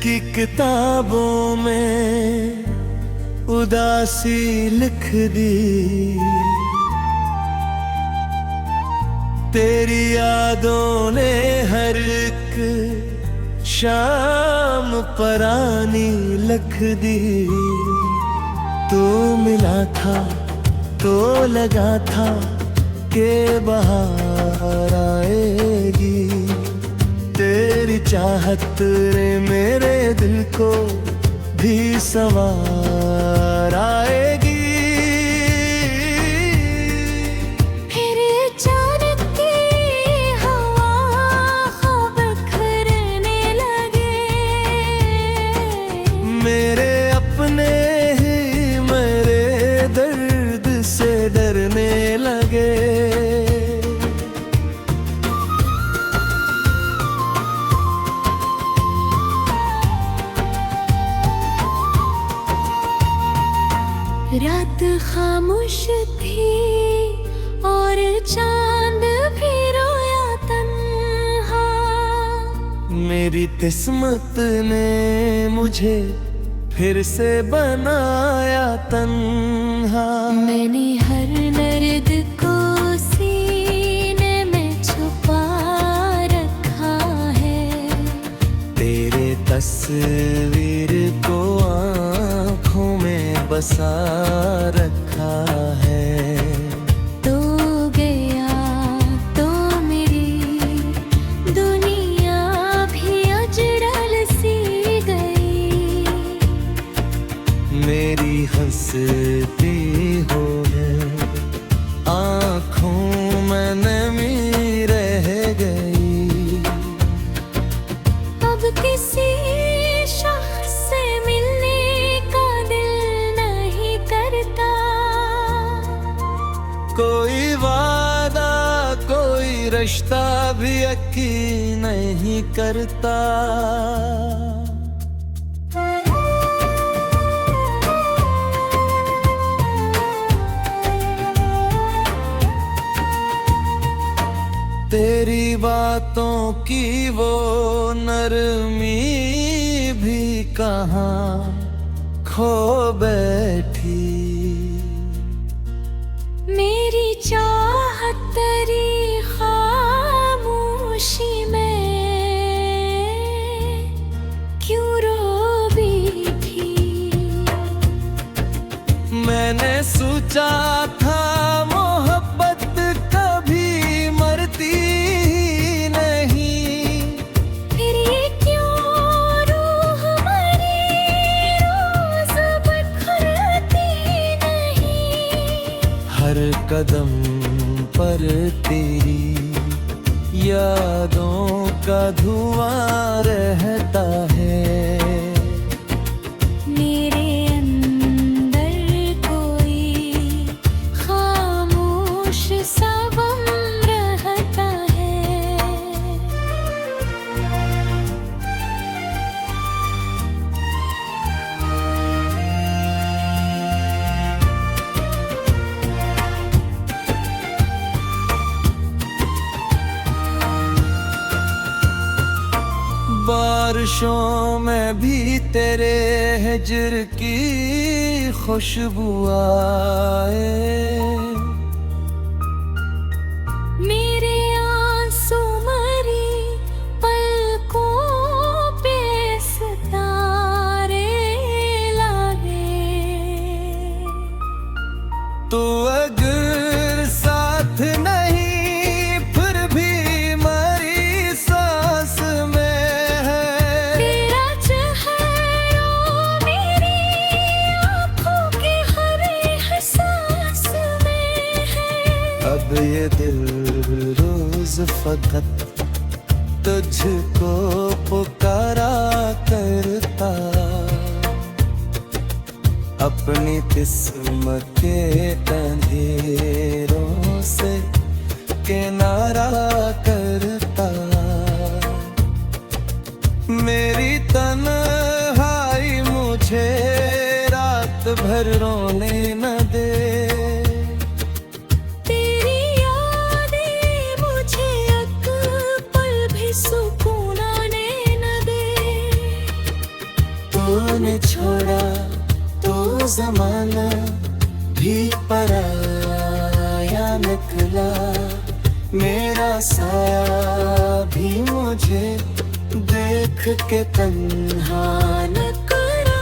की किताबों में उदासी लिख दी, तेरी यादों ने हर एक शाम परानी लिख दी। तू मिला था तो लगा था के बहार आएगी, तेरी चाहत ने मेरे दिल को भी सवार आएगी। फिर अचानक की हवा ख्वाब करने लगे, मेरे अपने ही मेरे दर्द से डरने लगे। रात खामोश थी और चांद भी रोया तन्हा। मेरी किस्मत ने मुझे फिर से बनाया तन्हा। मैंने हर दर्द को सीने में छुपा रखा है, तेरे तस्वीर को आँखों में बसा रखा है। तो गया तो मेरी दुनिया भी अजरल सी गई। मेरी हंसती हो आँखों में नमी रह गई। अब किसी शख्स से मिलने का दिल नहीं करता। कोई वादा कोई रिश्ता भी यकीन नहीं करता। तेरी बातों की वो नरमी भी कहाँ खो बैठी। मेरी चाहत तेरी खामोशी में क्यों रो बैठी। मैंने सोचा था मोहब्बत कभी मरती नहीं, फिर ये क्यों रूह हमारी रोज बिखरती नहीं। हर कदम पर तेरी यादों का धुआं रहता है। मेरे अंदर कोई खामोश सा गम रहता है। बारिशों में भी तेरे हिज्र की खुशबू आए। मेरे आंसू मरी पलकों पे सितारे लागे। तो अगर साथ नहीं फिर भी मरी सांस में है। तेरा चेहरा मेरी आँखों के हर एहसास में है। अब ये दिल रोज फकत तुझको पुकारा करता। अपनी किस्मत के अंधेरों से किनारा करता। मेरी तन्हाई मुझे रात भर रोने न दे। तेरी यादें मुझे एक पल भी सुकून आने न दे। में छोड़ा तो जमाना भी पराया निकला। मेरा साया भी मुझे देख के तन्हा न करा।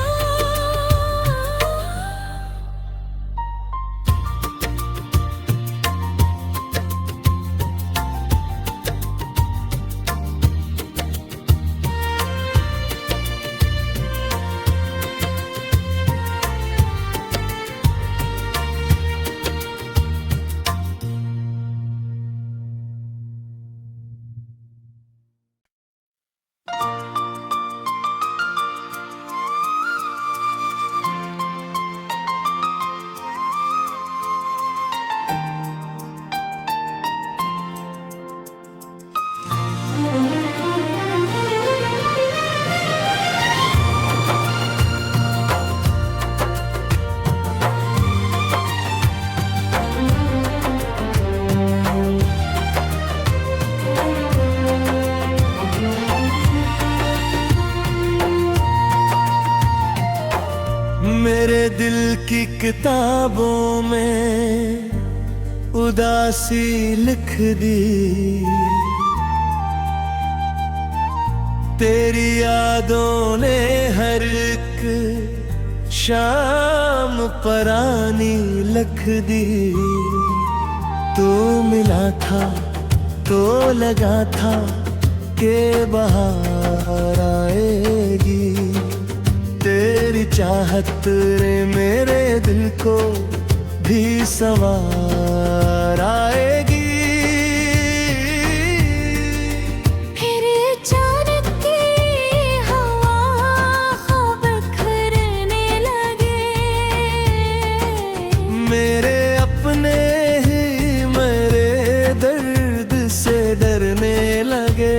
मेरे दिल की किताबों में उदासी लिख दी। तेरी यादों ने हर एक शाम परानी लिख दी। तू मिला था तो लगा था के बाहर आएगी। तेरी चाहत ने मेरे दिल को भी सवार आएगी। फिर अचानक की हवा ख्वाब करने लगे। मेरे अपने ही मेरे दर्द से डरने लगे।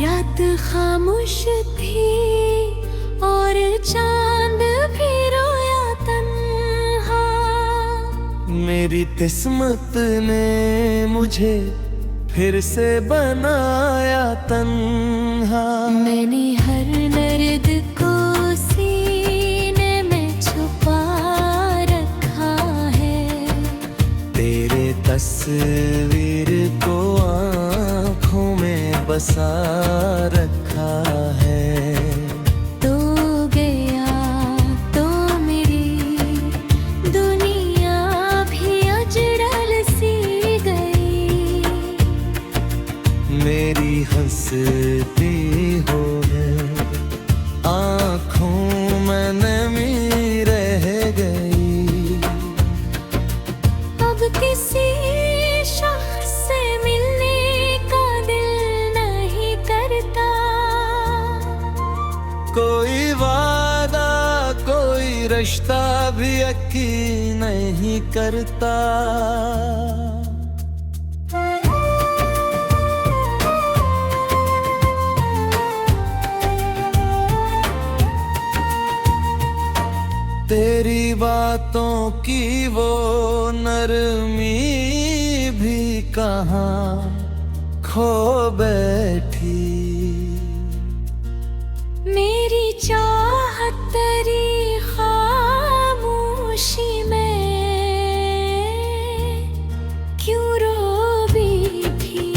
रात खामोश थी और चांद भी रोया तन्हा। मेरी किस्मत ने मुझे फिर से बनाया तन्हा। मैंने हर दर्द को सीने में छुपा रखा है। तेरे तस्वीर को आँखों में बसा रखा है। तो गया तो मेरी दुनिया भी अजड़ल सी गई। मेरी हंसती हो आँखों में नमी रह गई। अब किसी शख्स से मिलने का दिल नहीं करता। कोई वादा कोई रिश्ता भी यकीन नहीं करता। तेरी बातों की वो नरमी भी कहाँ खो बैठी। मेरी चाहत तेरी खामोशी में क्यों रोबी थी।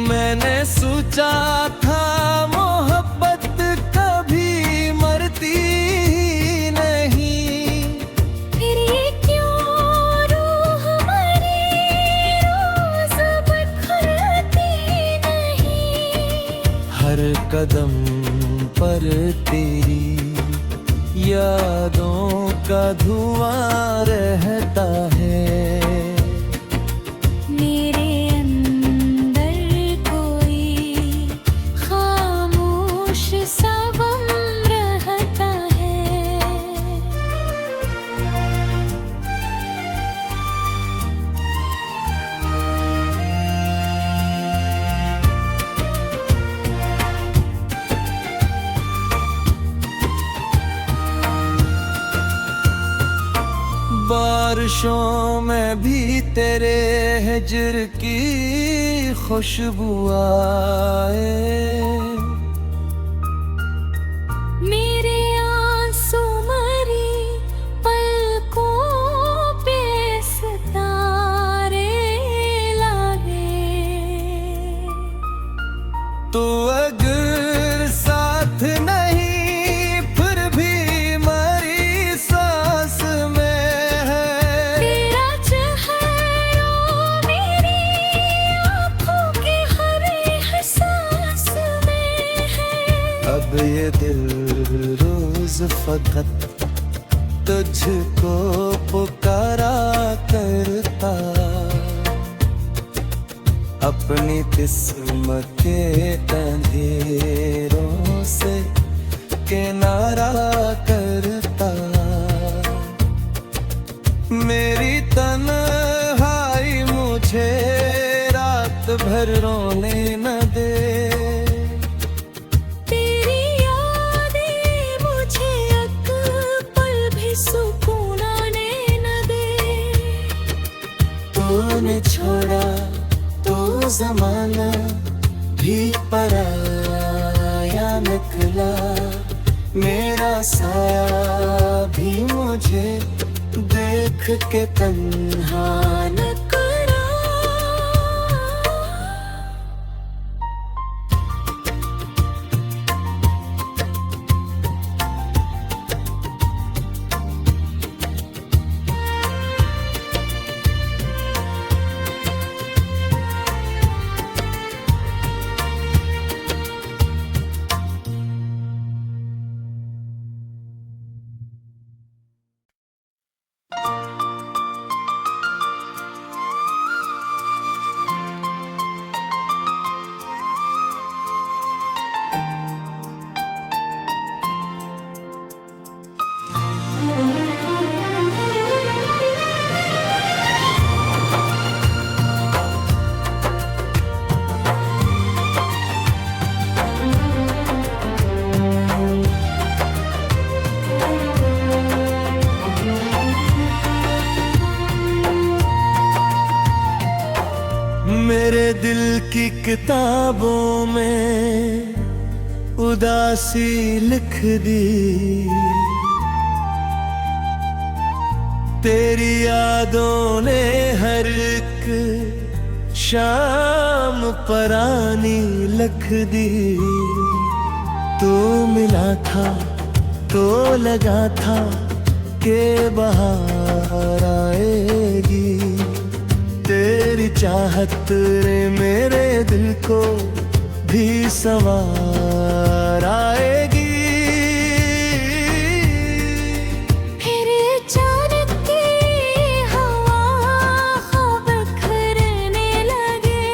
मैंने सोचा था मोहब्बत कभी मरती नहीं। फिर ये क्यों रूह हमारी रोज बिखरती नहीं। हर कदम पर तेरी यादों का धुआं रहता है। मेरे अंदर कोई खामोश सा गम रहता है। बारिशों में भी तेरे हिज्र की खुशबू आए। मेरे आंसू मरी पलकों पे सितारे लागे। तो अगर साथ नहीं फिर भी मरी सांस में है। तेरा चेहरा मेरी आँखों के हर एहसास में है। अब ये दिल रोज फकत तुझको पुकारा करता, अपनी किस्मत के अंधेरों से किनारा करता। मेरी तन्हाई मुझे रात भर रोने न दे। तेरी यादें मुझे एक पल भी सुकून आने न दे। तूने छोड़ा तो ज़माना भी पराया निकला। मेरा साया भी मुझे देख के तन्हा न करा। मेरे दिल की किताबों में उदासी लिख दी। तेरी यादों ने हर एक शाम परानी लिख दी। तू मिला था तो लगा था कि बहार आएगी। तेरी चाहत ने मेरे दिल को भी संवार आएगी। फिर अचानक की हवा ख्वाब बिखरने लगे।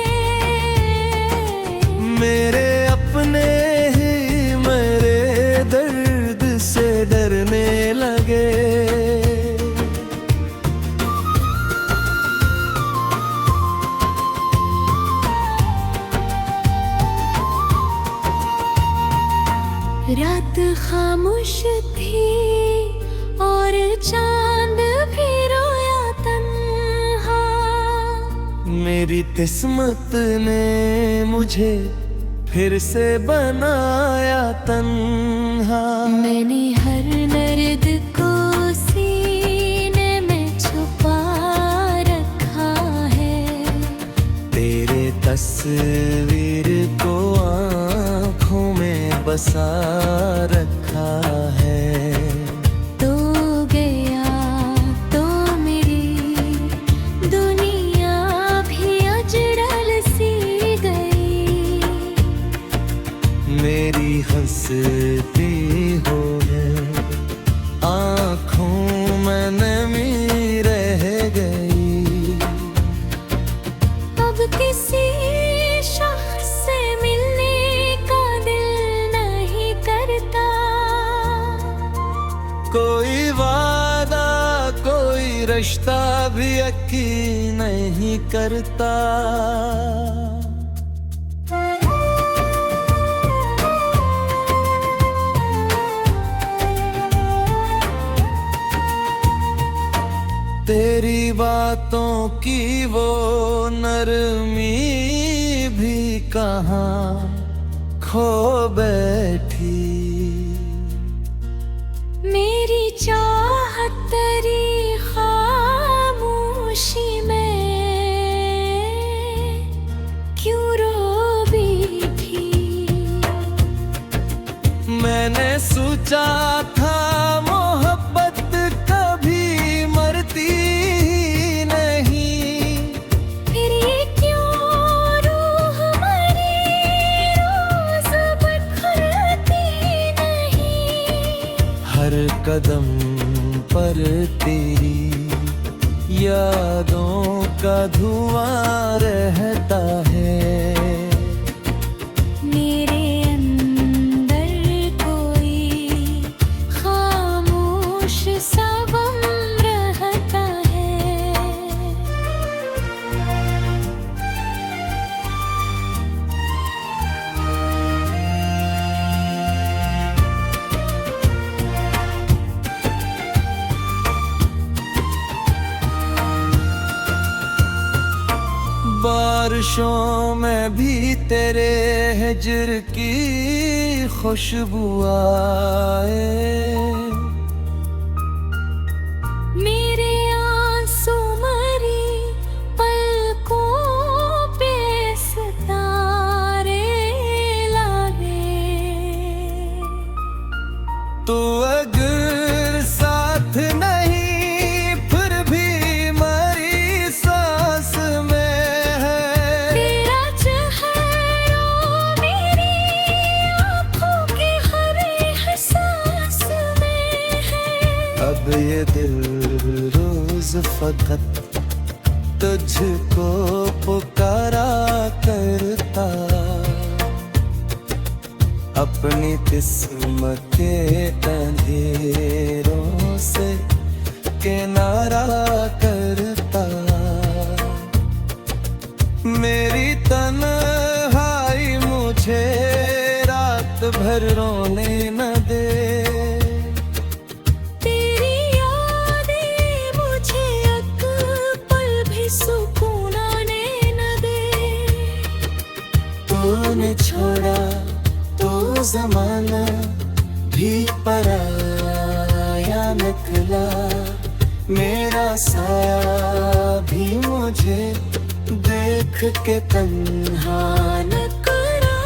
मेरे अपने ही मेरे दर्द से डरने लगे। रात खामोश थी और चांद भी रोया तन्हा। मेरी किस्मत ने मुझे फिर से बनाया तन्हा। मैंने हर दर्द को सीने में छुपा रखा है। तेरे तस्वीर को आँखों में बसा रखा है। तो गया तो मेरी दुनिया भी अजरल सी गई। मेरी हंसती हो आँखों में नमी रह गई। अब किसी शख्स से मिलने का दिल नहीं करता। कोई वादा कोई रिश्ता भी यकीन नहीं करता। तेरी बातों की वो नरमी भी कहाँ खो बैठी। मेरी चाहत तेरी खामोशी में क्यों रो बैठी। मैंने सोचा था मोहब्बत कभी मरती नहीं, फिर ये क्यों रूह हमारी रोज बिखरती नहीं। हर कदम पर तेरी यादों का धुआं रहता है। मेरे अंदर कोई खामोश सा गम रहता है। बारिशों में भी तेरे हिज्र की खुशबू आए। मेरे आंसू मरी पलकों पे सितारे लागे। तो अगर साथ नहीं फिर भी मरी सांस में है। तेरा चेहरा मेरी आँखों के हर एहसास में है। अब ये दिल रोज फकत तुझको पुकारा करता। अपनी किस्मत के अंधेरों से किनारा करता। मेरी तन्हाई मुझे रात भर रोने न दे। तेरी यादें मुझे एक पल भी सुकून आने न दे। तूने छोड़ा तो जमाना भी पराया निकला। मेरा साया भी मुझे देख के तन्हा न करा।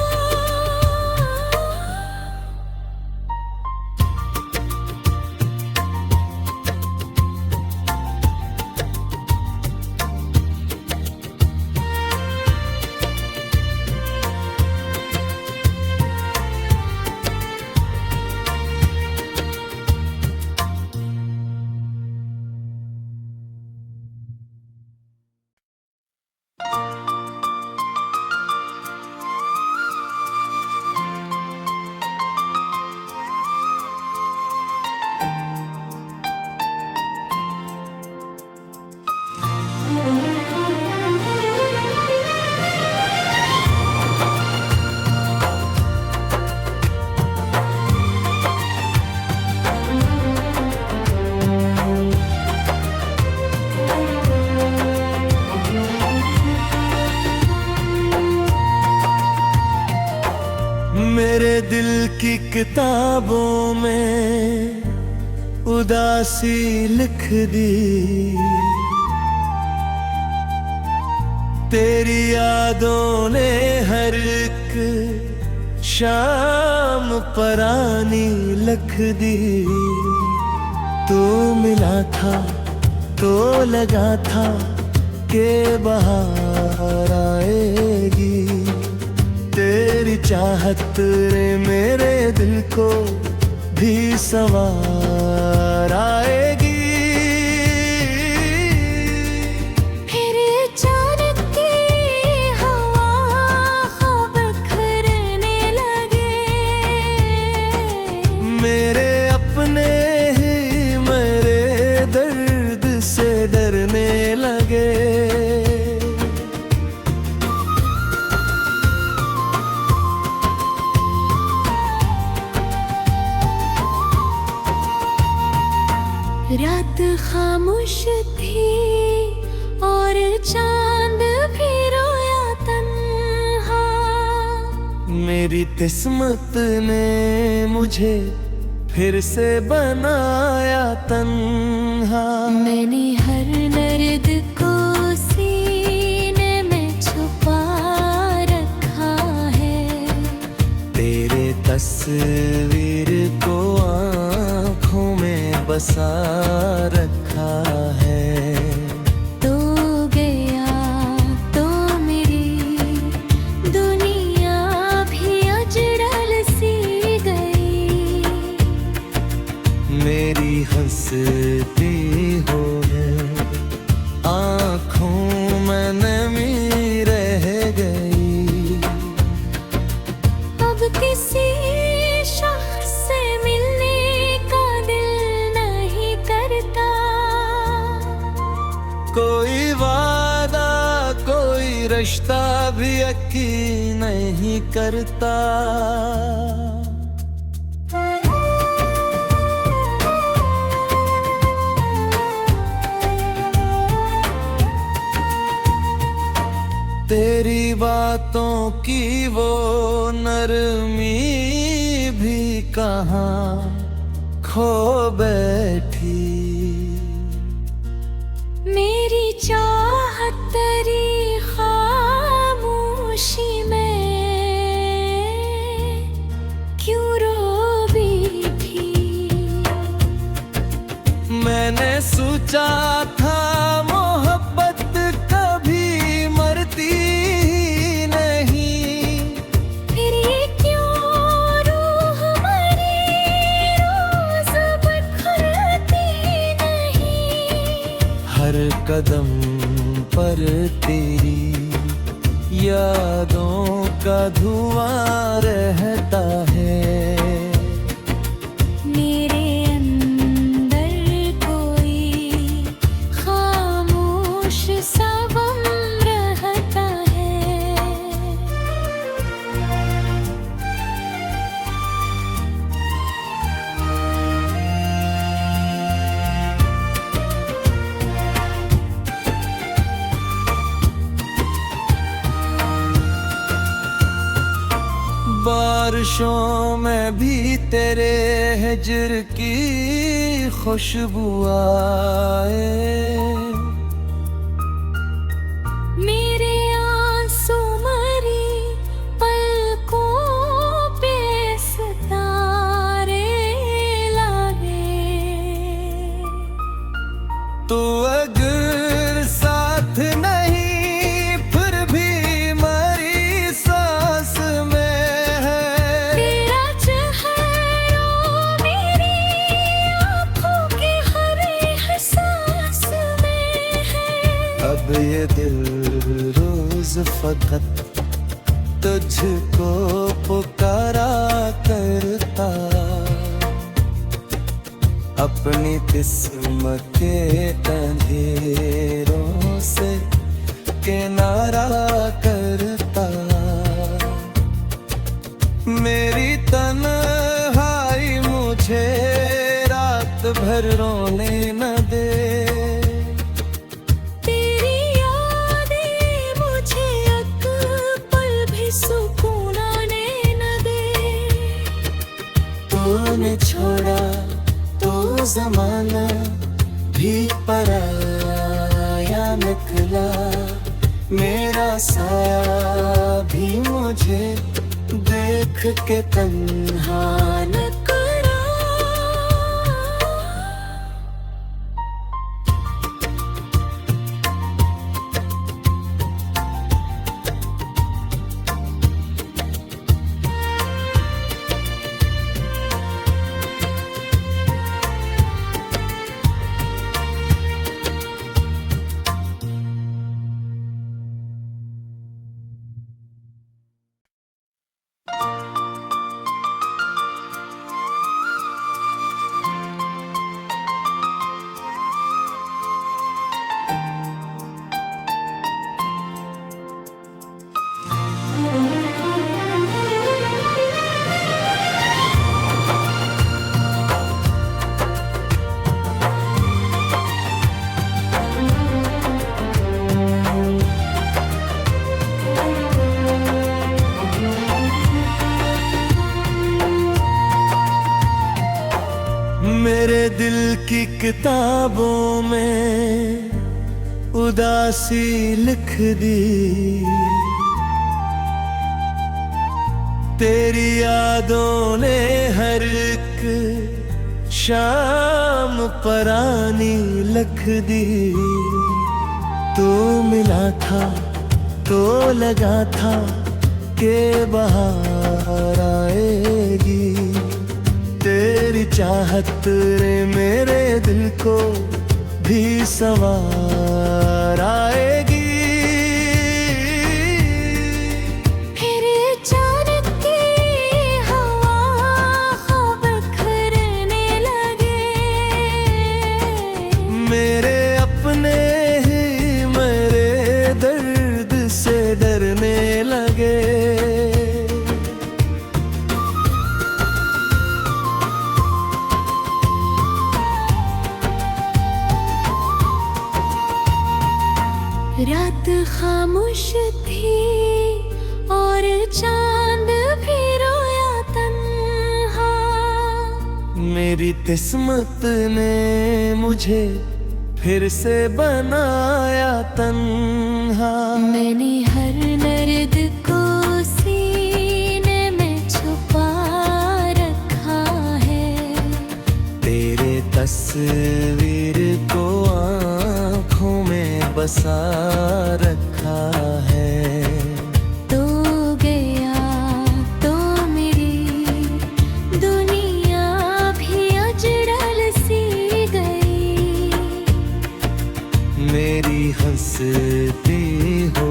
मेरे दिल की किताबों में उदासी लिख दी। तेरी यादों ने हर एक शाम परानी लिख दी। तू मिला था तो लगा था के बाहर आएगी। तेरी चाहत ने मेरे दिल को भी संवार आएगी। फिर अचानक की हवा ख्वाब बिखरने लगे। मेरे अपने ही मेरे दर्द से डरने लगे। रात खामोश थी मेरी किस्मत ने मुझे फिर से बनाया तन्हा। मैंने हर दर्द को सीने में छुपा रखा है। तेरे तस्वीर को आँखों में बसा रखा है। तो गया तो मेरी दुनिया भी अजड़ल सी गई। मेरी हंसती हो आँखों में नमी रह गई। अब किसी शख्स से मिलने का दिल नहीं करता। कोई वादा कोई रिश्ता भी यकीन नहीं करता। तेरी बातों की वो नरमी भी कहाँ खो बैठी। मेरी चाहत तेरी खामोशी में क्यों रो बैठी। मैंने सोचा था मोहब्बत कभी मरती नहीं। फिर ये क्यों रूह हमारी रोज बिखरती नहीं। हर कदम पर तेरी यादों का धुआं रहता है। मेरे अंदर कोई खामोश सा गम रहता है। बारिशों में भी तेरे हिज्र की खुशबू आए। मेरे आंसू मरी पलकों पे सितारे लाए। तो अगर साथ नहीं फिर भी मरी सांस में है। तेरा चेहरा मेरी आँखों के हर एहसास में है। अब ये दिल रोज फकत तुझको पुकारा करता। अपनी किस्मत के अंधेरों से किनारा करता। मेरी तन्हाई मुझे रात भर रोने न दे। तेरी यादें मुझे एक पल भी सुकून आने न दे। तूने छोड़ा तो जमाना भी पराया निकला। मेरा साया भी मुझे देख के तन्हा न करा। मेरे दिल की किताबों में उदासी लिख दी, तेरी यादों ने हर एक शाम परानी लिख दी। तू मिला था तो लगा था के बहार आएगी, तेरी चाहत ने मेरे दिल को भी सवार आएगी। फिर अचानक की हवा ख्वाब करने लगे, मेरे अपने ही मेरे दर्द से डरने लगे। रात खामोश थी और चांद भी रोया तन्हा। मेरी किस्मत ने मुझे फिर से बनाया तन्हा। मैंने हर दर्द को सीने में छुपा रखा है, तेरे तस्वीर को आँखों में बसा रखा है। तो गया तो मेरी दुनिया भी अजड़ल सी गई। मेरी हंसती हो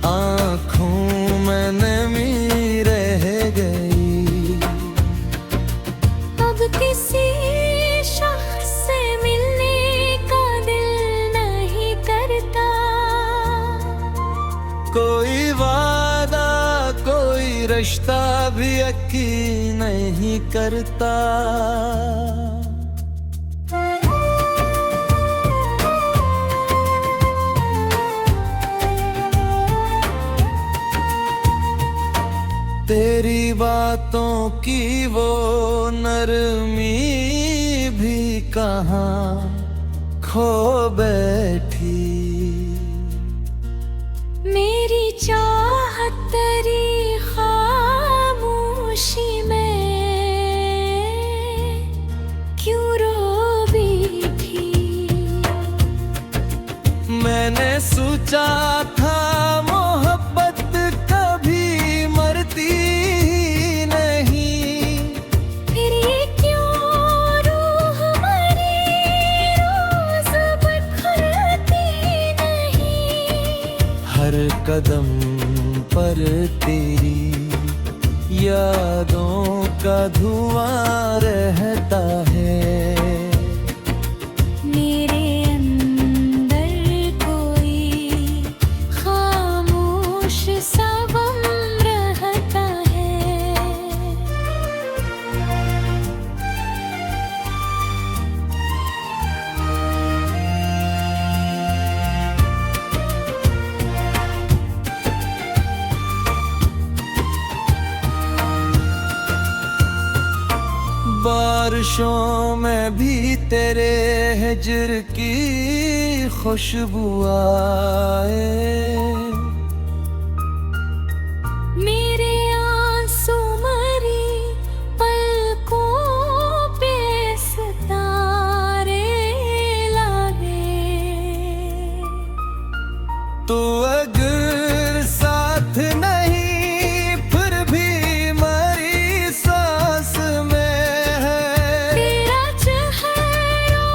आँखों में नमी रह गई। अब किसी शख्स से मिलने का दिल नहीं करता। कोई वादा कोई रिश्ता भी यकीन नहीं करता। तेरी बातों की वो नरमी भी कहाँ खो बैठी। मेरी चाहत तेरी खामोशी में क्यों रो बैठी। मैंने सोचा था मोहब्बत कभी मरती नहीं। फिर ये क्यों रूह हमारी रोज बिखरती नहीं। हर कदम पर तेरी यादों का धुआं रहता है। मेरे अंदर कोई खामोश सा गम रहता है। बारिशों में भी तेरे हिज्र की खुशबू आए। मेरे आंसू मरी पलकों पे सितारे लागे। तो अगर साथ नहीं फिर भी मरी सांस में है। तेरा चेहरा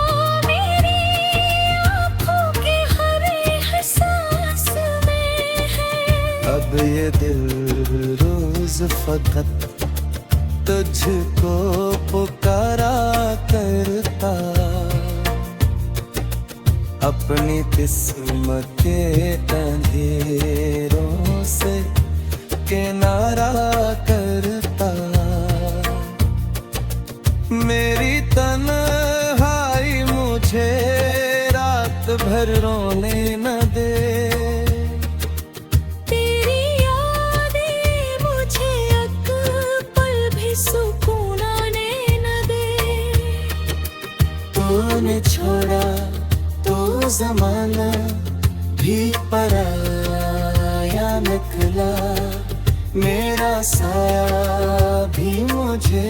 मेरी आँखों के हर एहसास में है। अब ये दिल रोज फकत तुझको पुकारा करता। अपनी किस्मत के अंधेरों से किनारा करता। मेरी तन्हाई मुझे रात भर रोने न दे। तेरी यादें मुझे एक पल भी सुकून आने न दे। मैंने छोड़ा तो जमाना भी पराया निकला, मेरा साया भी मुझे